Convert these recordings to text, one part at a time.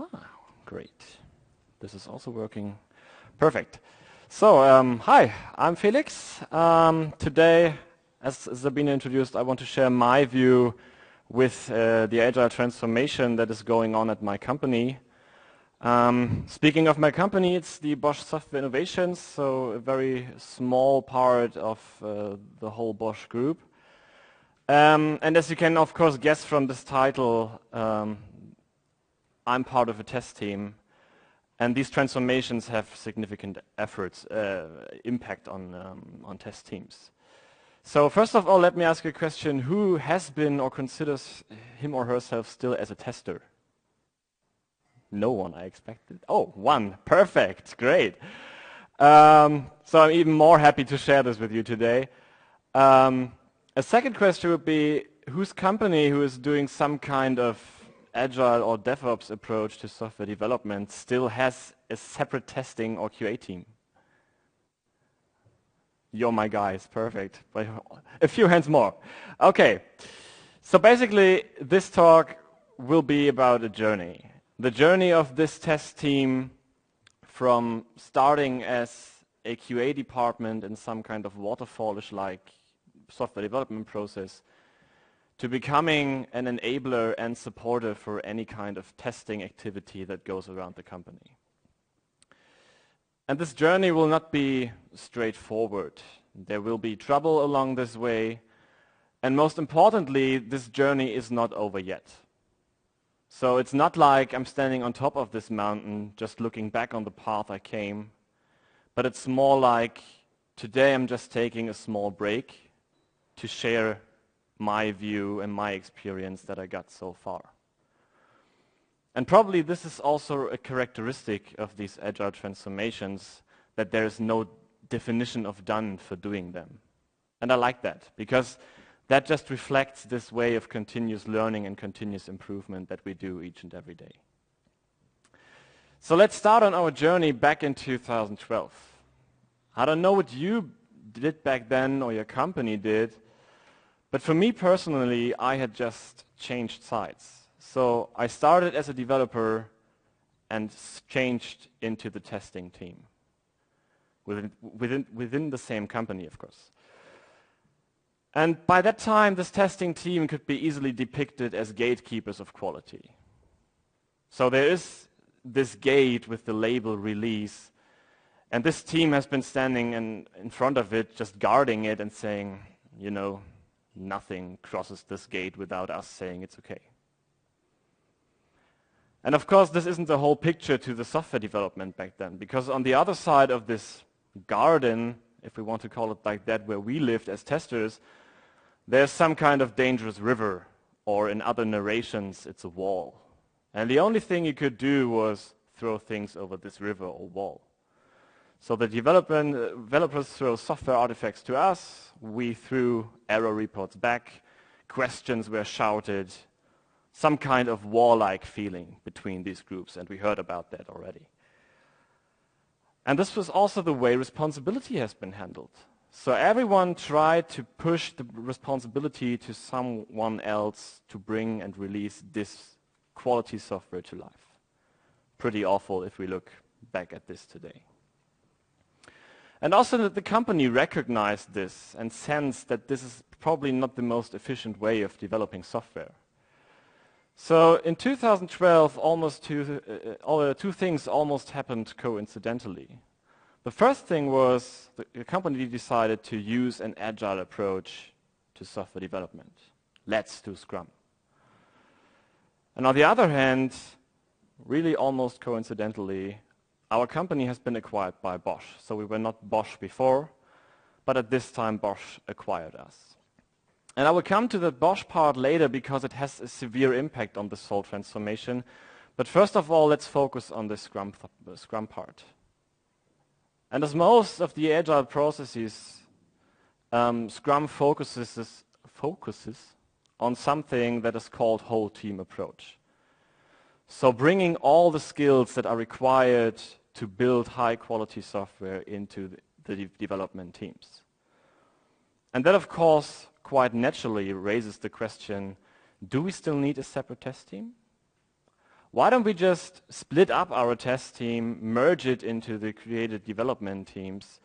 Ah, great. This is also working perfect. So, hi, I'm Felix. Today, as Sabine introduced, I want to share my view with the agile transformation that is going on at my company. Speaking of my company, it's the Bosch Software Innovations, so a very small part of the whole Bosch group. And as you can, of course, guess from this title, I'm part of a test team, and these transformations have significant impact on test teams. So first of all, let me ask you a question. Who has been or considers him or herself still as a tester? No one, I expected. Oh, one. Perfect. Great. So I'm even more happy to share this with you today. A second question would be, whose company who is doing some kind of agile or DevOps approach to software development still has a separate testing or QA team? You're my guys, perfect. A few hands more. Okay, so basically this talk will be about a journey. The journey of this test team from starting as a QA department in some kind of waterfallish-like software development process to becoming an enabler and supporter for any kind of testing activity that goes around the company. And this journey will not be straightforward. There will be trouble along this way, and most importantly, this journey is not over yet. So it's not like I'm standing on top of this mountain just looking back on the path I came, but it's more like today I'm just taking a small break to share my view and my experience that I got so far. And probably this is also a characteristic of these agile transformations, that there is no definition of done for doing them. And I like that, because that just reflects this way of continuous learning and continuous improvement that we do each and every day. So let's start on our journey back in 2012. I don't know what you did back then or your company did, but for me personally, I had just changed sides. So I started as a developer and changed into the testing team within the same company, of course. And by that time, this testing team could be easily depicted as gatekeepers of quality. So there is this gate with the label release, and this team has been standing in front of it, just guarding it and saying, you know, nothing crosses this gate without us saying it's okay. And of course, this isn't the whole picture to the software development back then, because on the other side of this garden, if we want to call it like that, where we lived as testers, there's some kind of dangerous river, or in other narrations, it's a wall. And the only thing you could do was throw things over this river or wall. So the developers throw software artifacts to us, we threw error reports back, questions were shouted, some kind of war-like feeling between these groups, and we heard about that already. And this was also the way responsibility has been handled. So everyone tried to push the responsibility to someone else to bring and release this quality software to life. Pretty awful if we look back at this today. And also that the company recognized this and sensed that this is probably not the most efficient way of developing software. So in 2012, two things almost happened coincidentally. The first thing was the company decided to use an agile approach to software development. Let's do Scrum. And on the other hand, really almost coincidentally, our company has been acquired by Bosch. So we were not Bosch before, but at this time Bosch acquired us. And I will come to the Bosch part later because it has a severe impact on this whole transformation. But first of all, let's focus on the Scrum part. And as most of the agile processes, Scrum focuses on something that is called whole team approach. So bringing all the skills that are required to build high quality software into the development teams. And that, of course, quite naturally raises the question, do we still need a separate test team? why don't we just split up our test team, merge it into the creative development teams,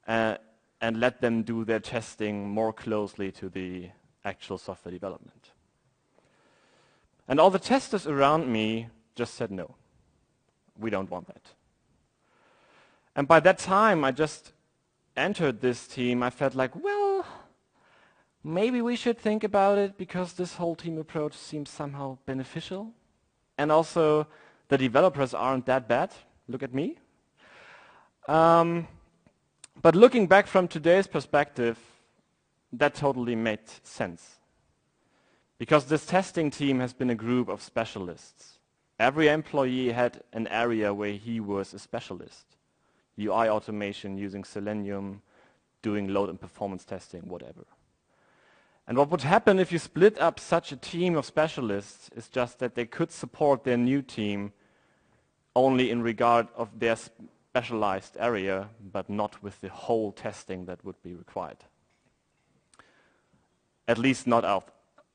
and let them do their testing more closely to the actual software development. And all the testers around me just said no, we don't want that. And by that time I just entered this team, I felt like, well, maybe we should think about it because this whole team approach seems somehow beneficial. And also the developers aren't that bad, look at me. But looking back from today's perspective, that totally made sense. Because this testing team has been a group of specialists. Every employee had an area where he was a specialist. UI automation using Selenium, doing load and performance testing, whatever. And what would happen if you split up such a team of specialists is just that they could support their new team only in regard of their specialized area, but not with the whole testing that would be required. At least not out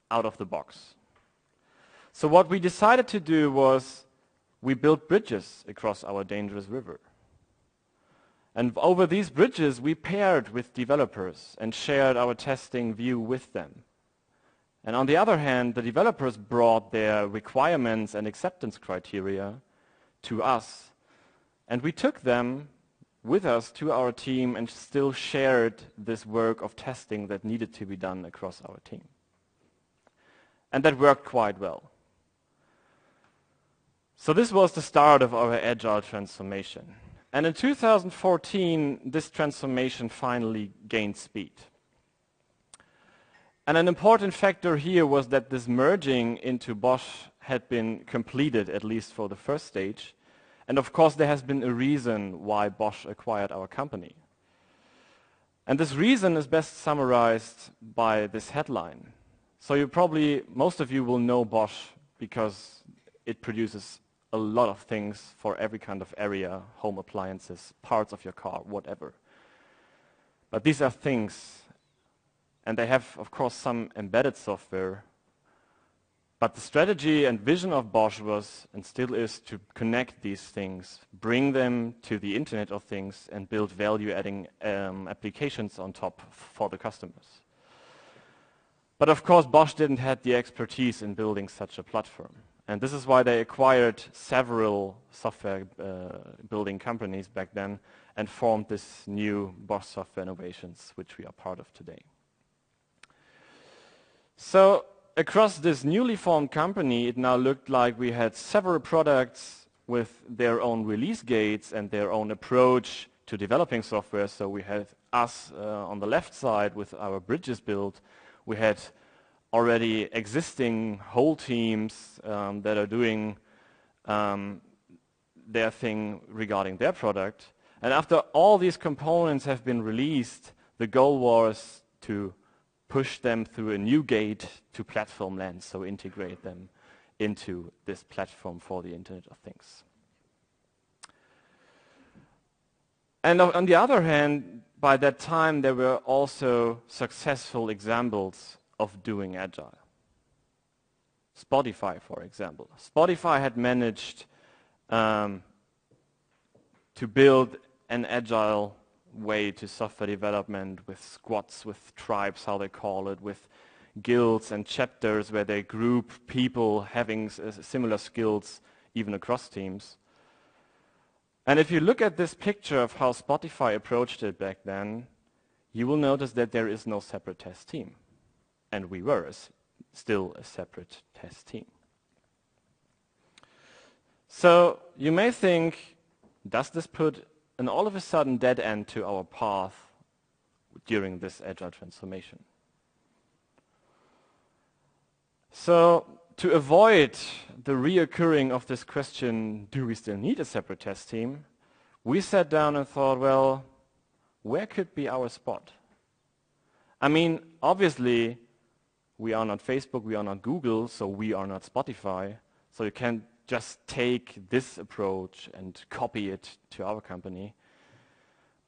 of the box. So what we decided to do was we built bridges across our dangerous river. And over these bridges we paired with developers and shared our testing view with them. And on the other hand, the developers brought their requirements and acceptance criteria to us. And we took them with us to our team and still shared this work of testing that needed to be done across our team. And that worked quite well. So this was the start of our agile transformation. And in 2014, this transformation finally gained speed. And an important factor here was that this merging into Bosch had been completed, at least for the first stage. And of course, there has been a reason why Bosch acquired our company. And this reason is best summarized by this headline. So most of you will know Bosch because it produces a lot of things for every kind of area, home appliances, parts of your car, whatever. But these are things, and they have, of course, some embedded software. But the strategy and vision of Bosch was, and still is, to connect these things, bring them to the Internet of Things, and build value-adding applications on top for the customers. But of course, Bosch didn't have the expertise in building such a platform. And this is why they acquired several software building companies back then and formed this new Bosch Software Innovations, which we are part of today. So across this newly formed company, it now looked like we had several products with their own release gates and their own approach to developing software. So we had us on the left side with our bridges built. We had already existing whole teams that are doing their thing regarding their product. And after all these components have been released, the goal was to push them through a new gate to platform land, so integrate them into this platform for the Internet of Things. And on the other hand, by that time there were also successful examples of doing agile. Spotify, for example. Spotify had managed to build an agile way to software development with squads, with tribes, how they call it, with guilds and chapters where they group people having similar skills even across teams. And if you look at this picture of how Spotify approached it back then, you will notice that there is no separate test team. And we were still a separate test team. So you may think, does this put an all of a sudden dead end to our path during this agile transformation? So to avoid the reoccurring of this question, do we still need a separate test team? We sat down and thought, well, where could be our spot? I mean, obviously, we are not Facebook, we are not Google, so we are not Spotify. So you can't just take this approach and copy it to our company.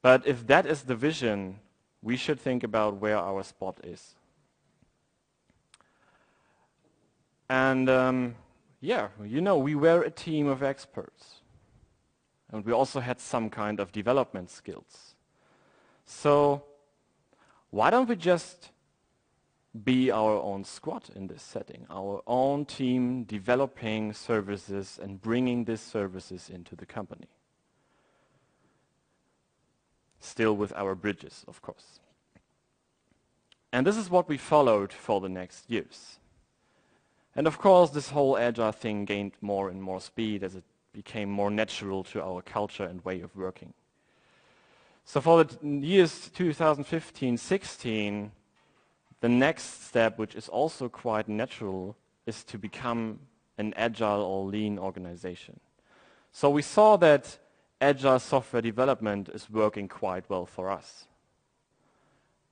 But if that is the vision, we should think about where our spot is. And yeah, you know, we were a team of experts. And we also had some kind of development skills. So why don't we just be our own squad in this setting, our own team developing services and bringing these services into the company? Still with our bridges, of course. And this is what we followed for the next years. And of course, this whole agile thing gained more and more speed as it became more natural to our culture and way of working. So for the years 2015-16, the next step, which is also quite natural, is to become an agile or lean organization. So we saw that agile software development is working quite well for us.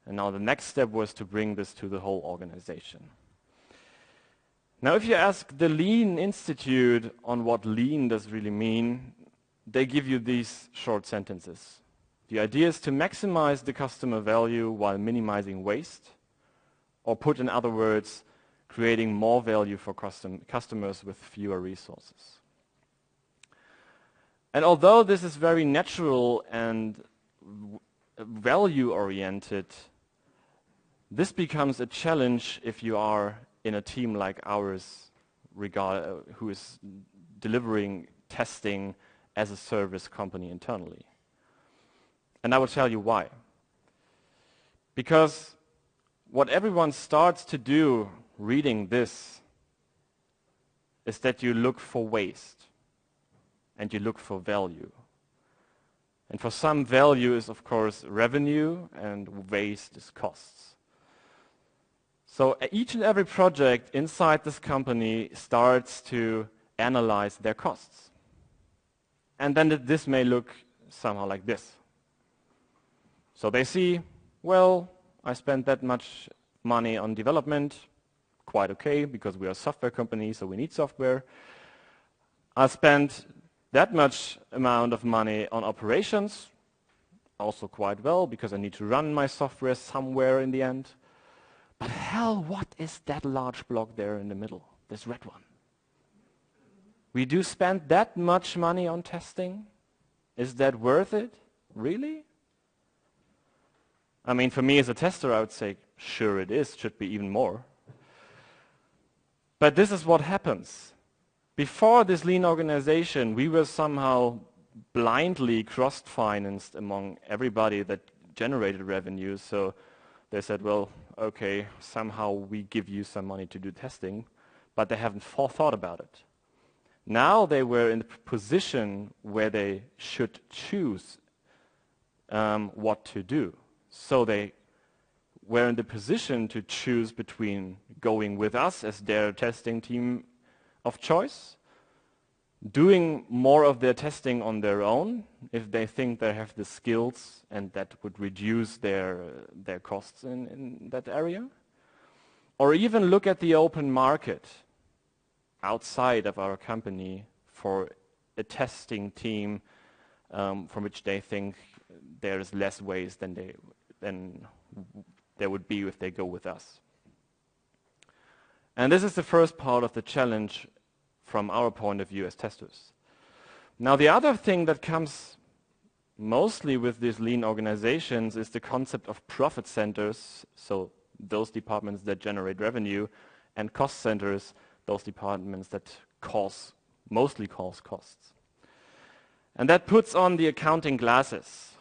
And now the next step was to bring this to the whole organization. Now if you ask the Lean Institute on what lean does really mean, they give you these short sentences. The idea is to maximize the customer value while minimizing waste, or put in other words, creating more value for customers with fewer resources. And although this is very natural and value-oriented, this becomes a challenge if you are in a team like ours who is delivering testing as a service company internally. And I will tell you why. Because what everyone starts to do reading this is that you look for waste and you look for value. And for some, value is of course revenue and waste is costs. So each and every project inside this company starts to analyze their costs. And then this may look somehow like this. So they see, well, I spent that much money on development, quite okay, because we are a software company, so we need software. I spent that much amount of money on operations, also quite well, because I need to run my software somewhere in the end. But hell, what is that large block there in the middle, this red one? We do spend that much money on testing? Is that worth it? Really? I mean, for me as a tester, I would say, sure it is, should be even more. But this is what happens. Before this lean organization, we were somehow blindly cross-financed among everybody that generated revenue. So they said, well, okay, somehow we give you some money to do testing, but they haven't thought about it. Now they were in a position where they should choose what to do. So they were in the position to choose between going with us as their testing team of choice, doing more of their testing on their own if they think they have the skills and that would reduce their costs in that area, or even look at the open market outside of our company for a testing team from which they think there is less waste than there would be if they go with us. And this is the first part of the challenge from our point of view as testers. Now the other thing that comes mostly with these lean organizations is the concept of profit centers, so those departments that generate revenue, and cost centers, those departments that mostly cause costs. And that puts on the accounting glasses.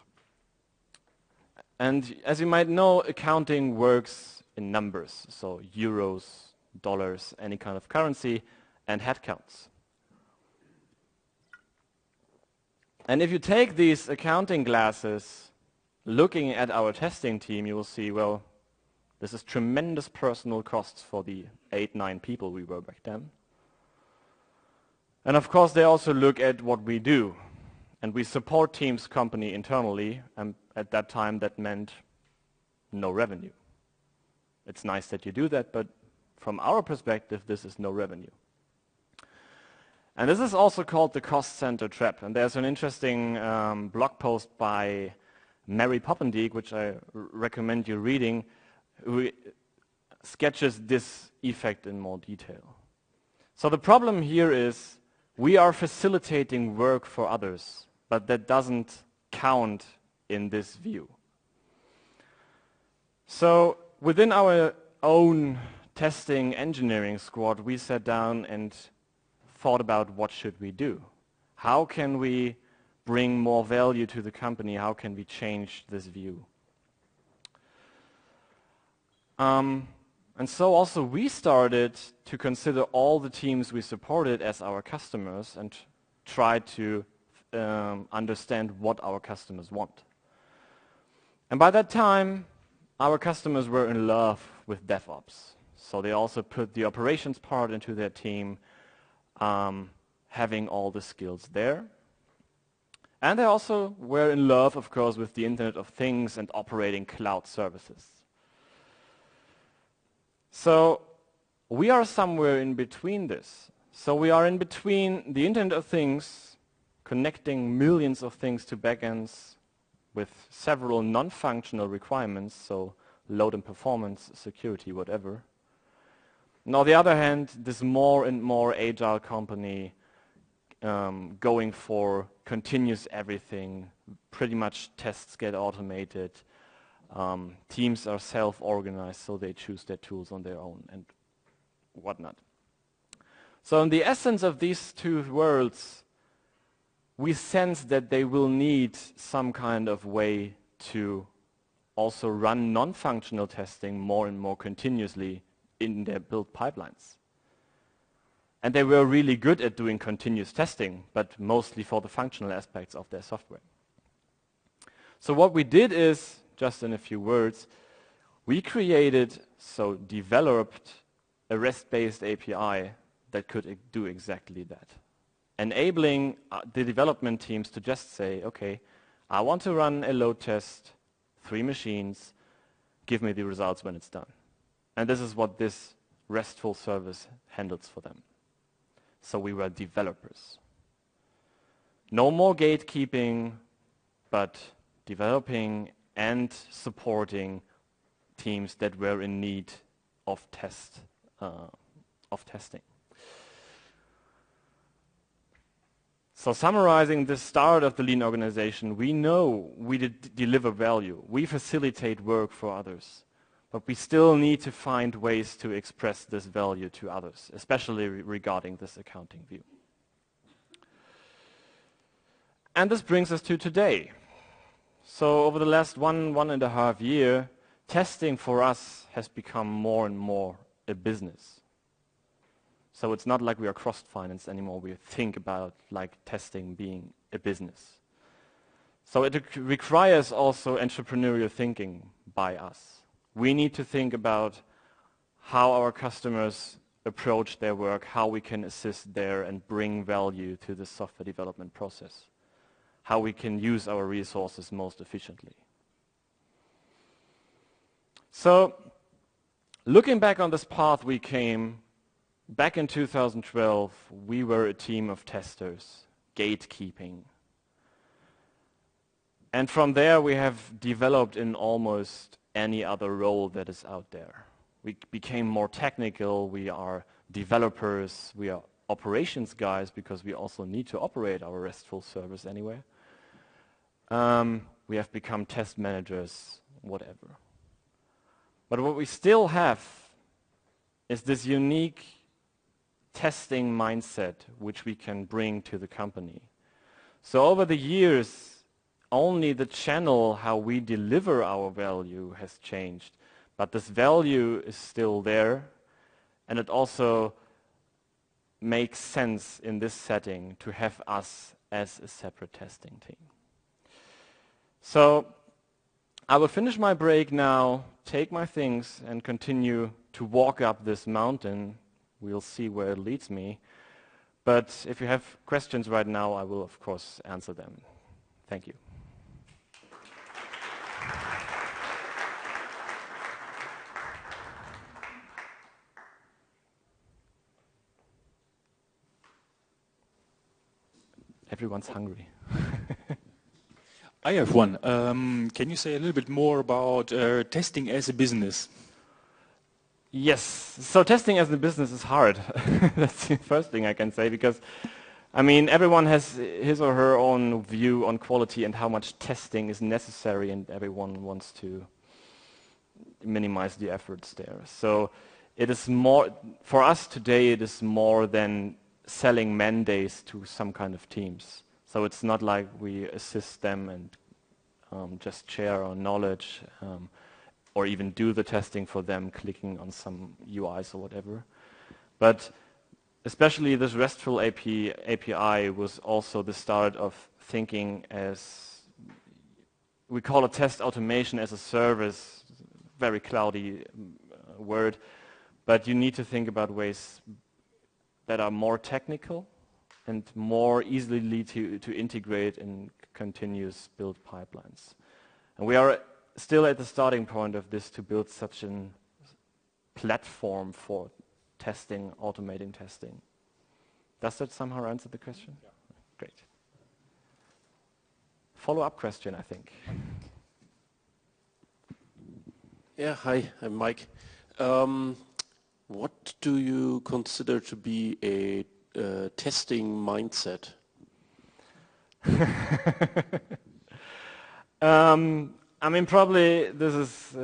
And as you might know, accounting works in numbers, so euros, dollars, any kind of currency, and headcounts. And if you take these accounting glasses, looking at our testing team, you will see, well, this is tremendous personal costs for the 8-9 people we were back then. And of course, they also look at what we do. And we support Team's company internally, and at that time that meant no revenue. It's nice that you do that, but from our perspective, this is no revenue. And this is also called the cost center trap. And there's an interesting blog post by Mary Poppendiek, which I recommend you reading, who sketches this effect in more detail. So the problem here is we are facilitating work for others, but that doesn't count in this view. So within our own testing engineering squad, we sat down and thought about what should we do. How can we bring more value to the company? How can we change this view? And so also we started to consider all the teams we supported as our customers and try to understand what our customers want. And by that time, our customers were in love with DevOps. So they also put the operations part into their team, having all the skills there. And they also were in love, of course, with the Internet of Things and operating cloud services. So we are somewhere in between this. So we are in between the Internet of Things, connecting millions of things to backends with several non-functional requirements, so load and performance, security, whatever. And on the other hand, this more and more agile company going for continuous everything, pretty much tests get automated, teams are self-organized, so they choose their tools on their own and whatnot. So in the essence of these two worlds, we sense that they will need some kind of way to also run non-functional testing more and more continuously in their build pipelines. And they were really good at doing continuous testing, but mostly for the functional aspects of their software. So what we did is, just in a few words, we developed a REST-based API that could do exactly that, enabling the development teams to just say, okay, I want to run a load test, 3 machines, give me the results when it's done. And this is what this RESTful service handles for them. So we were developers. No more gatekeeping, but developing and supporting teams that were in need of testing. So summarizing the start of the lean organization, we know we deliver value. We facilitate work for others. But we still need to find ways to express this value to others, especially regarding this accounting view. And this brings us to today. So over the last one and a half year, testing for us has become more and more a business. So it's not like we are cross-financed anymore. We think about like testing being a business. So it requires also entrepreneurial thinking by us. We need to think about how our customers approach their work, how we can assist there and bring value to the software development process, how we can use our resources most efficiently. So looking back on this path we came, back in 2012, we were a team of testers, gatekeeping. And from there we have developed in almost any other role that is out there. We became more technical, we are developers, we are operations guys because we also need to operate our RESTful service anyway. We have become test managers, whatever. But what we still have is this unique testing mindset which we can bring to the company. So over the years, only the channel how we deliver our value has changed, but this value is still there, and it also makes sense in this setting to have us as a separate testing team. So I will finish my break now, take my things, and continue to walk up this mountain. We'll see where it leads me. But if you have questions right now, I will of course answer them. Thank you. Everyone's hungry. I have one. Can you say a little bit more about testing as a business? Yes. So testing as a business is hard. That's the first thing I can say, because I mean everyone has his or her own view on quality and how much testing is necessary, and everyone wants to minimize the efforts there. So it is more, for us today, it is more than selling mandates to some kind of teams. So it's not like we assist them and just share our knowledge or even do the testing for them, clicking on some UIs or whatever. But especially this RESTful API was also the start of thinking as, we call it test automation as a service, very cloudy word, but you need to think about ways that are more technical and more easily to integrate in continuous build pipelines. And we are still at the starting point of this, to build such a platform for testing, automating testing. Does that somehow answer the question? Yeah. Great. Follow-up question, I think. Yeah, hi, I'm Mike. What do you consider to be a testing mindset? I mean, probably this is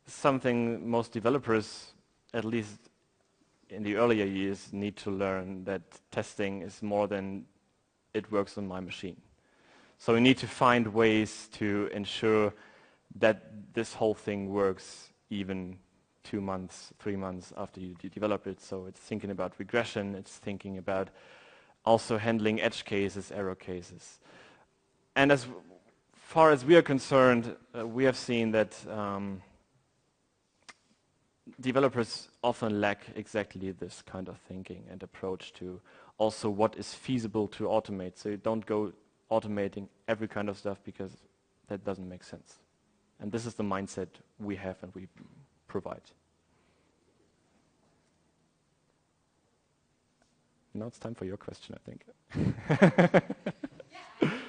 something most developers, at least in the earlier years, need to learn, that testing is more than it works on my machine. So we need to find ways to ensure that this whole thing works even 2 months, 3 months after you develop it. So it's thinking about regression, it's thinking about also handling edge cases, error cases. And as far as we are concerned, we have seen that developers often lack exactly this kind of thinking and approach to also what is feasible to automate. So you don't go automating every kind of stuff, because that doesn't make sense. And this is the mindset we have and we provide. Now it's time for your question, I think. I have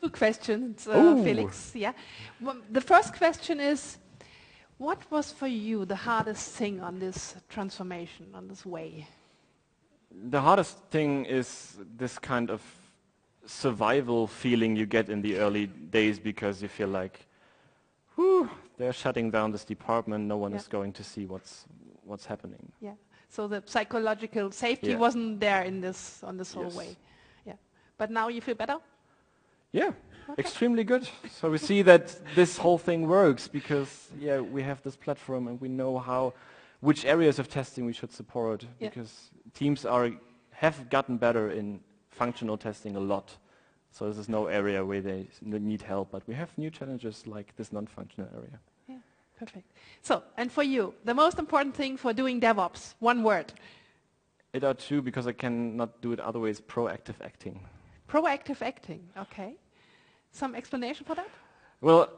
2 questions, Felix. Yeah. Well, the first question is, what was for you the hardest thing on this transformation, on this way? The hardest thing is this kind of survival feeling you get in the early days, because you feel like, whew, they're shutting down this department, no one is going to see what's happening. Yeah. So the psychological safety wasn't there in this, on this whole way. Yeah. But now you feel better? Yeah, extremely good. So we see that this whole thing works because, we have this platform and we know which areas of testing we should support, because teams have gotten better in functional testing a lot. So this is no area where they need help, but we have new challenges like this non-functional area. Yeah, perfect. So, and for you, the most important thing for doing DevOps, one word. It are 2, because I cannot do it otherwise, proactive acting. Proactive acting, okay. Some explanation for that? Well,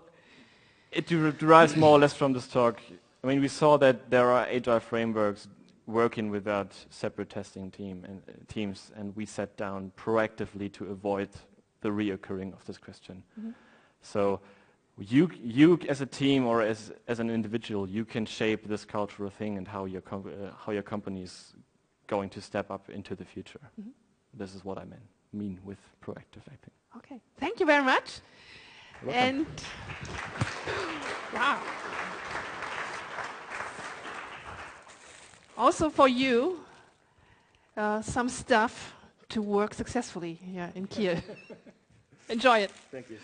it derives more or less from this talk. I mean, we saw that there are agile frameworks working without separate testing teams, and we sat down proactively to avoid the reoccurring of this question. Mm-hmm. So you as a team or as an individual, you can shape this cultural thing and how your company is going to step up into the future. Mm-hmm. This is what I mean with proactive acting. Okay, thank you very much. And wow. Also for you, some stuff to work successfully here in Kiel. Enjoy it. Thank you.